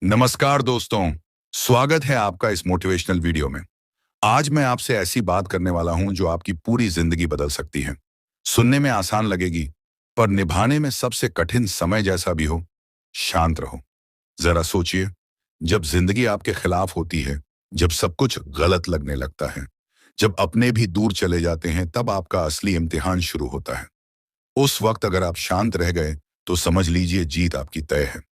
नमस्कार दोस्तों, स्वागत है आपका इस मोटिवेशनल वीडियो में। आज मैं आपसे ऐसी बात करने वाला हूं जो आपकी पूरी जिंदगी बदल सकती है। सुनने में आसान लगेगी, पर निभाने में सबसे कठिन समय जैसा भी हो। शांत रहो। जरा सोचिए, जब जिंदगी आपके खिलाफ होती है, जब सब कुछ गलत लगने लगता है, जब अपने भी दूर चले जाते हैं, तब आपका असली इम्तिहान शुरू होता है। उस वक्त अगर आप शांत रह गए, तो समझ लीजिए जीत आपकी तय है।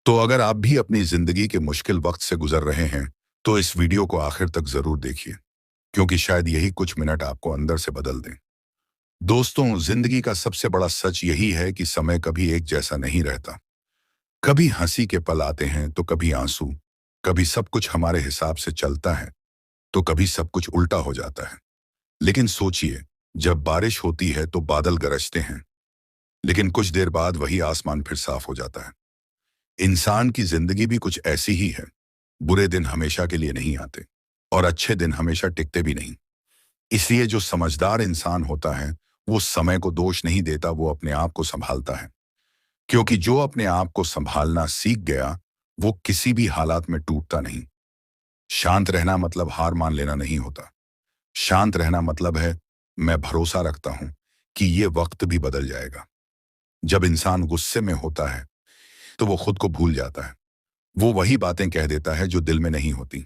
तो अगर आप भी अपनी जिंदगी के मुश्किल वक्त से गुजर रहे हैं, तो इस वीडियो को आखिर तक जरूर देखिए, क्योंकि शायद यही कुछ मिनट आपको अंदर से बदल दें। दोस्तों, जिंदगी का सबसे बड़ा सच यही है कि समय कभी एक जैसा नहीं रहता। कभी हंसी के पल आते हैं तो कभी आंसू, कभी सब कुछ हमारे हिसाब से चलता है तो कभी सब कुछ उल्टा हो जाता है। लेकिन सोचिए, जब बारिश होती है तो बादल गरजते हैं, लेकिन कुछ देर बाद वही आसमान फिर साफ हो जाता है। इंसान की जिंदगी भी कुछ ऐसी ही है। बुरे दिन हमेशा के लिए नहीं आते, और अच्छे दिन हमेशा टिकते भी नहीं। इसलिए जो समझदार इंसान होता है, वो समय को दोष नहीं देता, वो अपने आप को संभालता है। क्योंकि जो अपने आप को संभालना सीख गया, वो किसी भी हालात में टूटता नहीं। शांत रहना मतलब हार मान लेना नहीं होता। शांत रहना मतलब है, मैं भरोसा रखता हूं कि ये वक्त भी बदल जाएगा। जब इंसान गुस्से में होता है, तो वो खुद को भूल जाता है। वो वही बातें कह देता है जो दिल में नहीं होती।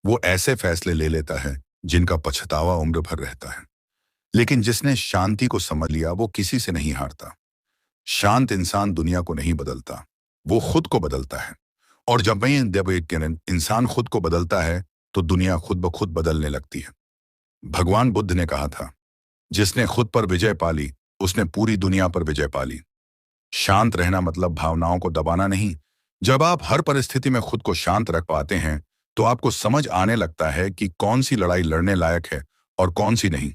वो ऐसे फैसले ले लेता है जिनका पछतावा उम्र भर रहता है। लेकिन जिसने शांति को समझ लिया, वो किसी से नहीं हारता। शांत इंसान दुनिया को नहीं बदलता, वो खुद को बदलता है। और जब एक इंसान खुद को बदलता है, तो दुनिया खुद ब खुद बदलने लगती है। भगवान बुद्ध ने कहा था, जिसने खुद पर विजय पाली, उसने पूरी दुनिया पर विजय पाली। शांत रहना मतलब भावनाओं को दबाना नहीं। जब आप हर परिस्थिति में खुद को शांत रख पाते हैं, तो आपको समझ आने लगता है कि कौन सी लड़ाई लड़ने लायक है और कौन सी नहीं।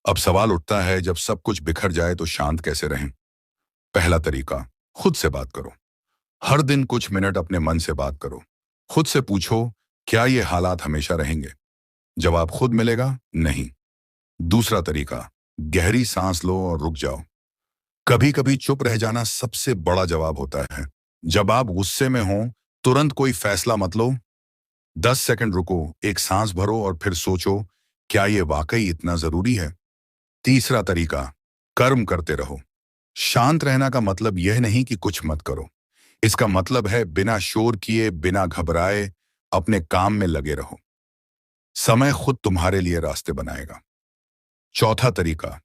अब सवाल उठता है, जब सब कुछ बिखर जाए तो शांत कैसे रहें? पहला तरीका, खुद से बात करो। हर दिन कुछ मिनट अपने मन से बात करो। खुद से पूछो, क्या ये हालात हमेशा रहेंगे? जवाब खुद मिलेगा, नहीं। दूसरा तरीका, गहरी सांस लो और रुक जाओ। कभी कभी चुप रह जाना सबसे बड़ा जवाब होता है। जब आप गुस्से में हो, तुरंत कोई फैसला मत लो। 10 सेकंड रुको, एक सांस भरो और फिर सोचो, क्या ये वाकई इतना जरूरी है? तीसरा तरीका, कर्म करते रहो। शांत रहना का मतलब यह नहीं कि कुछ मत करो। इसका मतलब है बिना शोर किए, बिना घबराए, अपने काम में लगे रहो। समय खुद तुम्हारे लिए रास्ते बनाएगा। चौथा तरीका,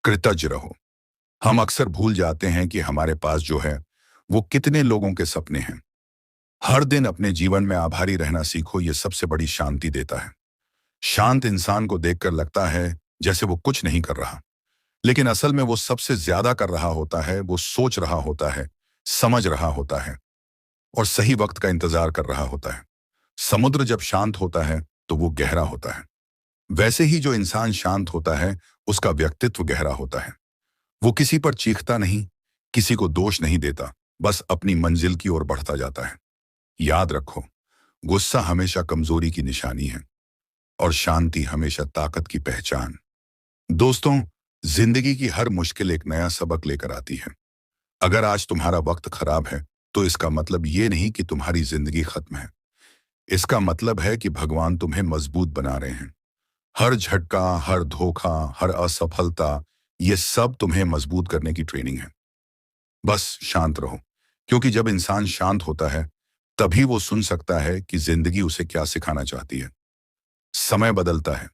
कृतज्ञ रहो। हम अक्सर भूल जाते हैं कि हमारे पास जो है, वो कितने लोगों के सपने हैं। हर दिन अपने जीवन में आभारी रहना सीखो, ये सबसे बड़ी शांति देता है। शांत इंसान को देखकर लगता है जैसे वो कुछ नहीं कर रहा, लेकिन असल में वो सबसे ज्यादा कर रहा होता है। वो सोच रहा होता है, समझ रहा होता है, और सही वक्त का इंतजार कर रहा होता है। समुद्र जब शांत होता है, तो वो गहरा होता है। वैसे ही जो इंसान शांत होता है, उसका व्यक्तित्व गहरा होता है। वो किसी पर चीखता नहीं, किसी को दोष नहीं देता, बस अपनी मंजिल की ओर बढ़ता जाता है। याद रखो, गुस्सा हमेशा कमजोरी की निशानी है, और शांति हमेशा ताकत की पहचान। दोस्तों, जिंदगी की हर मुश्किल एक नया सबक लेकर आती है। अगर आज तुम्हारा वक्त खराब है, तो इसका मतलब ये नहीं कि तुम्हारी जिंदगी खत्म है। इसका मतलब है कि भगवान तुम्हें मजबूत बना रहे हैं। हर झटका, हर धोखा, हर असफलता, ये सब तुम्हें मजबूत करने की ट्रेनिंग है। बस शांत रहो, क्योंकि जब इंसान शांत होता है, तभी वो सुन सकता है कि जिंदगी उसे क्या सिखाना चाहती है। समय बदलता है,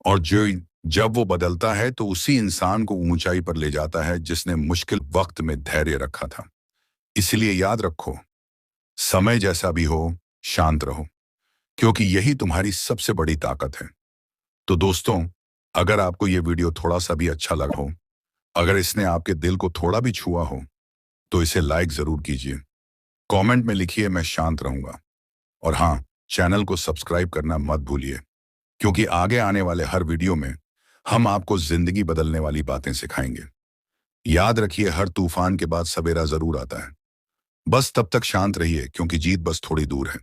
और जो जब वो बदलता है, तो उसी इंसान को ऊंचाई पर ले जाता है जिसने मुश्किल वक्त में धैर्य रखा था। इसलिए याद रखो, समय जैसा भी हो, शांत रहो, क्योंकि यही तुम्हारी सबसे बड़ी ताकत है। तो दोस्तों, अगर आपको ये वीडियो थोड़ा सा भी अच्छा लगा हो, अगर इसने आपके दिल को थोड़ा भी छुआ हो, तो इसे लाइक जरूर कीजिए। कमेंट में लिखिए, मैं शांत रहूंगा। और हाँ, चैनल को सब्सक्राइब करना मत भूलिए, क्योंकि आगे आने वाले हर वीडियो में हम आपको जिंदगी बदलने वाली बातें सिखाएंगे। याद रखिए, हर तूफान के बाद सवेरा जरूर आता है। बस तब तक शांत रहिए, क्योंकि जीत बस थोड़ी दूर है।